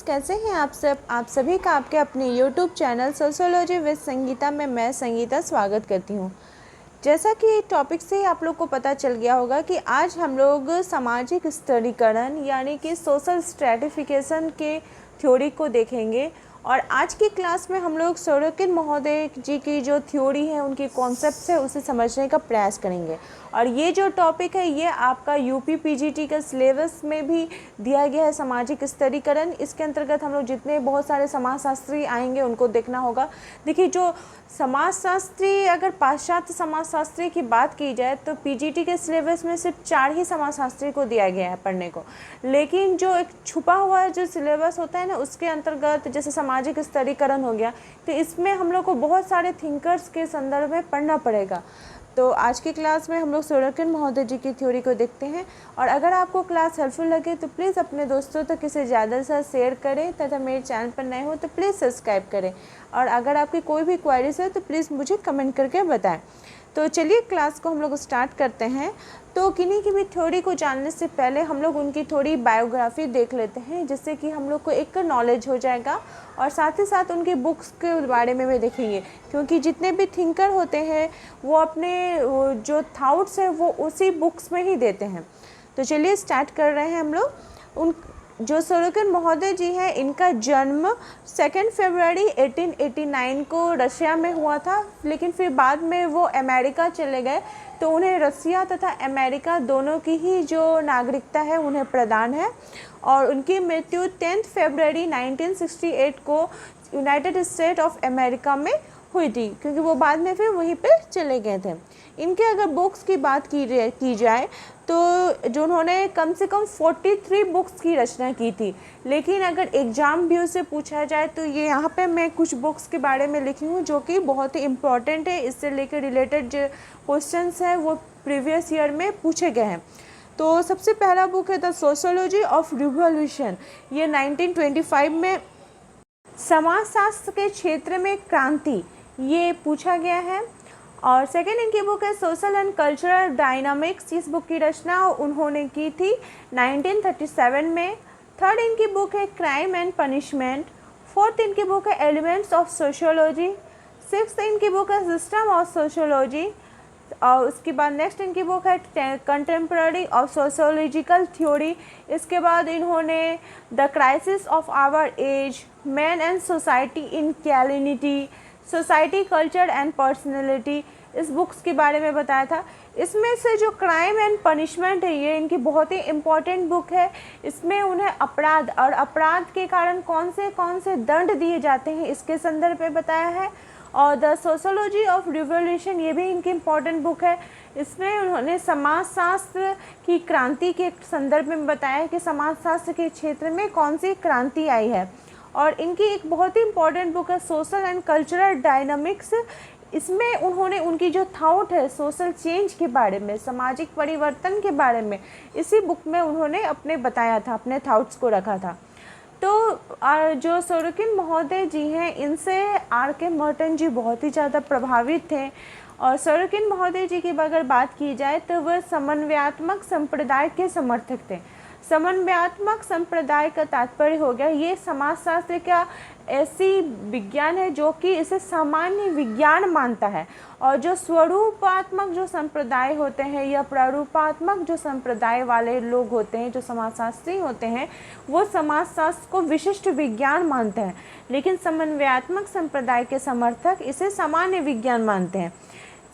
कैसे हैं आप सब। आप सभी का आपके अपने YouTube channel sociology with Sangeeta में मैं संगीता स्वागत करती हूं। जैसा कि टॉपिक से ही आप लोग को पता चल गया होगा कि आज हम लोग सामाजिक स्तरीकरण यानी कि सोशल स्ट्रैटिफिकेशन के थ्योरी को देखेंगे। और आज की क्लास में हम लोग सोरोकिन महोदय जी की जो थ्योरी है, उनकी कॉन्सेप्ट है, उसे समझने का प्रयास करेंगे। और ये जो टॉपिक है ये आपका यूपी पीजीटी का सिलेबस में भी दिया गया है, सामाजिक स्तरीकरण। इसके अंतर्गत हम लोग जितने बहुत सारे समाजशास्त्री आएंगे उनको देखना होगा। देखिए, जो समाजशास्त्री, अगर पाश्चात्य समाजशास्त्री की बात की जाए तो पीजीटी के सिलेबस में सिर्फ 4 ही समाजशास्त्री को दिया गया है पढ़ने को। लेकिन जो एक छुपा हुआ जो सिलेबस होता है ना, उसके अंतर्गत जैसे सामाजिक स्तरीकरण हो गया, तो इसमें हम लोग को बहुत सारे थिंकर्स के संदर्भ में पढ़ना पड़ेगा। तो आज की क्लास में हम लोग सोरोकिन महोदय जी की थ्योरी को देखते हैं। और अगर आपको क्लास हेल्पफुल लगे तो प्लीज़ अपने दोस्तों तक इसे ज़्यादा से शेयर करें, तथा मेरे चैनल पर नए हो तो प्लीज़ सब्सक्राइब करें। और अगर आपकी कोई भी क्वेरीज है तो प्लीज़ मुझे कमेंट करके बताएं। तो चलिए क्लास को हम लोग स्टार्ट करते हैं। तो किन्हीं की भी थ्योरी को जानने से पहले हम लोग उनकी थोड़ी बायोग्राफी देख लेते हैं, जिससे कि हम लोग को एक नॉलेज हो जाएगा। और साथ ही साथ उनकी बुक्स के बारे में भी देखेंगे, क्योंकि जितने भी थिंकर होते हैं वो अपने जो थाउट्स हैं वो उसी बुक्स में ही देते हैं। तो चलिए स्टार्ट कर रहे हैं हम लोग। उन जो सोरोकिन महोदय जी हैं, इनका जन्म 2 फरवरी 1889 को रशिया में हुआ था। लेकिन फिर बाद में वो अमेरिका चले गए, तो उन्हें रसिया तथा अमेरिका दोनों की ही जो नागरिकता है उन्हें प्रदान है। और उनकी मृत्यु 10 फरवरी 1968 को यूनाइटेड स्टेट ऑफ अमेरिका में हुई थी, क्योंकि वो बाद में फिर वहीं पे चले गए थे। इनके अगर बुक्स की बात की जाए तो जो उन्होंने कम से कम 43 बुक्स की रचना की थी। लेकिन अगर एग्ज़ाम व्यू से पूछा जाए तो ये यहाँ पे मैं कुछ बुक्स के बारे में लिखी हूँ जो कि बहुत ही इम्पॉर्टेंट है। इससे लेकर रिलेटेड जो क्वेश्चंस हैं वो प्रीवियस ईयर में पूछे गए हैं। तो सबसे पहला बुक है द सोशियोलॉजी ऑफ रिवॉल्यूशन। ये 1925 में समाजशास्त्र के क्षेत्र में क्रांति ये पूछा गया है। और सेकेंड इनकी बुक है सोशल एंड कल्चरल डायनामिक्स। इस बुक की रचना उन्होंने की थी 1937 में। थर्ड इनकी बुक है क्राइम एंड पनिशमेंट। फोर्थ इनकी बुक है एलिमेंट्स ऑफ सोशियोलॉजी। सिक्स्थ इनकी बुक है सिस्टम ऑफ सोशियोलॉजी। और उसके बाद नेक्स्ट इनकी बुक है कंटेम्प्ररी ऑफ सोशियोलॉजिकल थ्योरी। इसके बाद इन्होंने the crisis of our age, man and society in calamity, society culture and personality, इस बुक्स के बारे में बताया था। इसमें से जो क्राइम एंड पनिशमेंट है ये इनकी बहुत ही इम्पॉर्टेंट बुक है। इसमें उन्हें अपराध और अपराध के कारण कौन से दंड दिए जाते हैं इसके संदर्भ में बताया है। और द सोशियोलॉजी ऑफ रिवॉल्यूशन ये भी इनकी इम्पॉर्टेंट बुक है। इसमें उन्होंने समाजशास्त्र की क्रांति के संदर्भ में बताया है कि समाजशास्त्र के क्षेत्र में कौन सी क्रांति आई है। और इनकी एक बहुत ही इम्पॉर्टेंट बुक है सोशल एंड कल्चरल डायनामिक्स। इसमें उन्होंने उनकी जो थाउट है सोशल चेंज के बारे में, सामाजिक परिवर्तन के बारे में, इसी बुक में उन्होंने अपने बताया था, अपने थाउट्स को रखा था। तो जो सोरोकिन महोदय जी हैं इनसे R.K. मर्टन जी बहुत ही ज़्यादा प्रभावित थे। और सोरोकिन महोदय जी की अगर बात की जाए तो वह समन्वयात्मक संप्रदाय के समर्थक थे। समन्वयात्मक संप्रदाय का तात्पर्य हो गया, ये समाजशास्त्र का ऐसी विज्ञान है जो कि इसे सामान्य विज्ञान मानता है। और जो स्वरूपात्मक जो संप्रदाय होते हैं या प्रारूपात्मक जो संप्रदाय वाले लोग होते हैं, जो समाजशास्त्री होते हैं, वो समाजशास्त्र को विशिष्ट विज्ञान मानते हैं। लेकिन समन्वयात्मक संप्रदाय के समर्थक इसे सामान्य विज्ञान मानते हैं।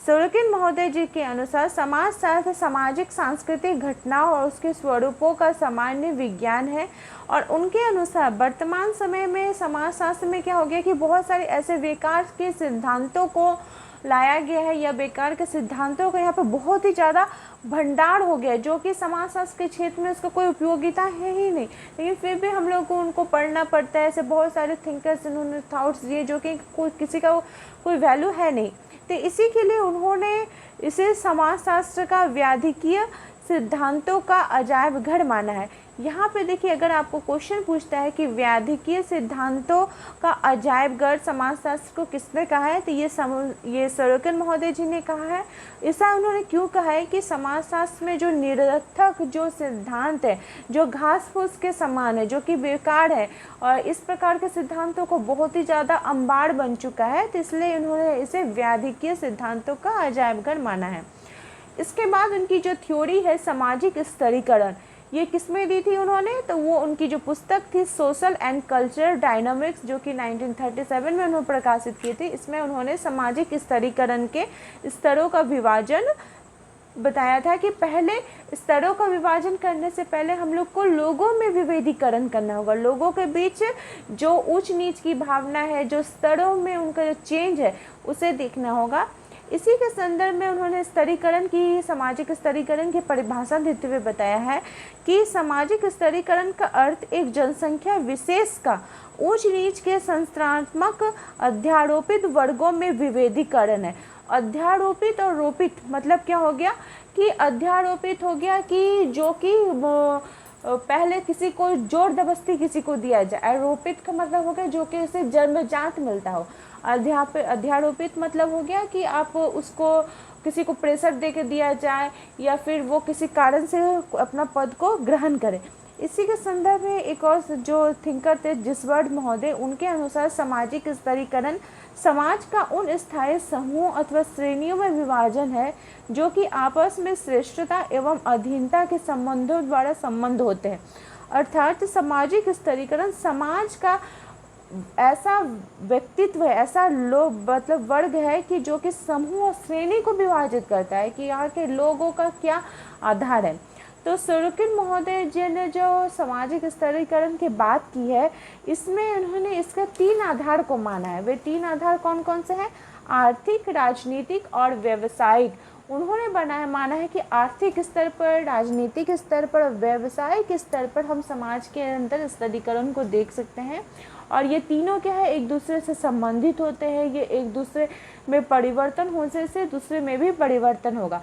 सोरोकिन महोदय जी के अनुसार समाजशास्त्र सामाजिक सांस्कृतिक घटनाओं और उसके स्वरूपों का सामान्य विज्ञान है। और उनके अनुसार वर्तमान समय में समाजशास्त्र में क्या हो गया कि बहुत सारे ऐसे बेकार के सिद्धांतों को लाया गया है, या बेकार के सिद्धांतों का यहाँ पर बहुत ही ज़्यादा भंडार हो गया है, जो कि समाजशास्त्र के क्षेत्र में उसका कोई उपयोगिता है ही नहीं। लेकिन फिर भी हम लोग को उनको पढ़ना पड़ता है। ऐसे बहुत सारे थिंकर्स इन्होंने थाउट्स दिए जो कि किसी का कोई वैल्यू है नहीं। तो इसी के लिए उन्होंने इसे समाजशास्त्र का व्याधिकीय सिद्धांतों का अजायब घर माना है। यहाँ पे देखिए, अगर आपको क्वेश्चन पूछता है कि व्याधिकीय सिद्धांतों का अजायबघर समाजशास्त्र को किसने कहा है, तो ये सरोकिन महोदय जी ने कहा है। ऐसा उन्होंने क्यों कहा है कि समाजशास्त्र में जो निरर्थक जो सिद्धांत है, जो घास फूस के समान है, जो कि बेकार है, और इस प्रकार के सिद्धांतों को बहुत ही ज़्यादा अम्बाड़ बन चुका है, तो इसलिए उन्होंने इसे व्याधिकीय सिद्धांतों का अजायबघर माना है। इसके बाद उनकी जो थ्योरी है सामाजिक स्तरीकरण, ये किसमें दी थी उन्होंने, तो वो उनकी जो पुस्तक थी सोशल एंड कल्चरल डायनामिक्स, जो कि 1937 में उन्होंने प्रकाशित की थी। इसमें उन्होंने सामाजिक स्तरीकरण के स्तरों का विभाजन बताया था कि पहले स्तरों का विभाजन करने से पहले हम लोग को लोगों में विभेदीकरण करना होगा। लोगों के बीच जो ऊंच नीच की भावना है, जो स्तरों में उनका जो चेंज है, उसे देखना होगा। इसी के संदर्भ में उन्होंने स्तरीकरण की, सामाजिक स्तरीकरण की परिभाषा देते हुए बताया है कि सामाजिक स्तरीकरण का अर्थ एक जनसंख्या विशेष का ऊंच नीच के संस्थात्मक अध्यारोपित वर्गों में विभेदीकरण है। अध्यारोपित और रोपित मतलब क्या हो गया कि अध्यारोपित हो गया कि जो कि पहले किसी को जोर जबरदस्ती किसी को दिया जाए। आरोपित का मतलब हो गया जो कि उसे जन्मजात मिलता हो। अध्यारोपित मतलब हो गया कि आप उसको किसी को प्रेशर दे के दिया जाए, या फिर वो किसी कारण से अपना पद को ग्रहण करे। इसी के संदर्भ में एक और जो थिंकर थे जिसवर्ड महोदय, उनके अनुसार सामाजिक स्तरीकरण समाज का उन स्थायी समूह अथवा श्रेणियों में विभाजन है जो कि आपस में श्रेष्ठता एवं अधीनता के संबंधों द्वारा संबंध होते हैं। अर्थात सामाजिक स्तरीकरण समाज का ऐसा व्यक्तित्व है, ऐसा लोग मतलब वर्ग है कि जो कि समूह और श्रेणी को विभाजित करता है कि यहाँ के लोगों का क्या आधार है। तो सरोकिन महोदय जी ने जो सामाजिक स्तरीकरण की बात की है, इसमें उन्होंने इसका 3 आधार को माना है। वे 3 आधार कौन कौन से हैं? आर्थिक, राजनीतिक और व्यावसायिक। उन्होंने माना है कि आर्थिक स्तर पर, राजनीतिक स्तर पर और व्यावसायिक स्तर पर हम समाज के अंदर स्तरीकरण को देख सकते हैं। और ये तीनों क्या है, एक दूसरे से संबंधित होते हैं। ये एक दूसरे में परिवर्तन होने से दूसरे में भी परिवर्तन होगा।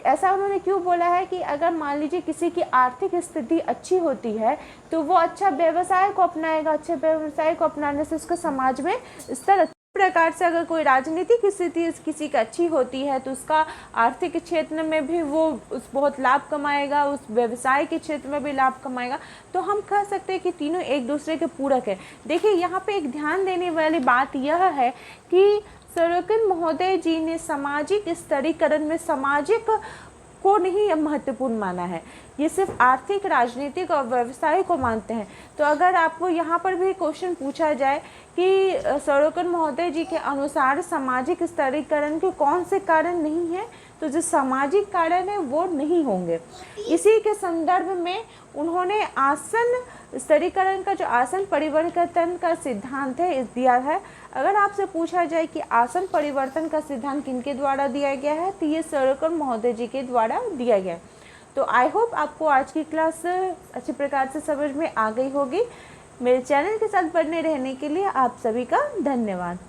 ऐसा उन्होंने क्यों बोला है कि अगर मान लीजिए किसी की आर्थिक स्थिति अच्छी होती है तो वो अच्छा व्यवसाय को अपनाएगा। अच्छे व्यवसाय को अपनाने से उसका समाज में स्तर प्रकार से, अगर कोई राजनीतिक स्थिति किसी की अच्छी होती है तो उसका आर्थिक क्षेत्र में भी वो बहुत लाभ कमाएगा, उस व्यवसाय के क्षेत्र में भी लाभ कमाएगा। तो हम कह सकते हैं कि तीनों एक दूसरे के पूरक है। देखिए, यहाँ पे एक ध्यान देने वाली बात यह है कि सरोकिन महोदय जी ने सामाजिक स्तरीकरण में सामाजिक को नहीं महत्वपूर्ण माना है, ये सिर्फ आर्थिक, राजनीतिक और व्यवसाय को मानते हैं। तो अगर आपको यहाँ पर भी क्वेश्चन पूछा जाए कि सरोकिन महोदय जी के अनुसार सामाजिक स्तरीकरण के कौन से कारण नहीं है, तो जो सामाजिक कारण है वो नहीं होंगे। इसी के संदर्भ में उन्होंने आसन स्तरीकरण का जो आसन परिवर्तन का सिद्धांत है इस दिया है। अगर आपसे पूछा जाए कि आसन परिवर्तन का सिद्धांत किनके द्वारा दिया गया है, तो ये सरोकिन महोदय जी के द्वारा दिया गया है। तो आई होप आपको आज की क्लास अच्छी प्रकार से समझ में आ गई होगी। मेरे चैनल के साथ बने रहने के लिए आप सभी का धन्यवाद।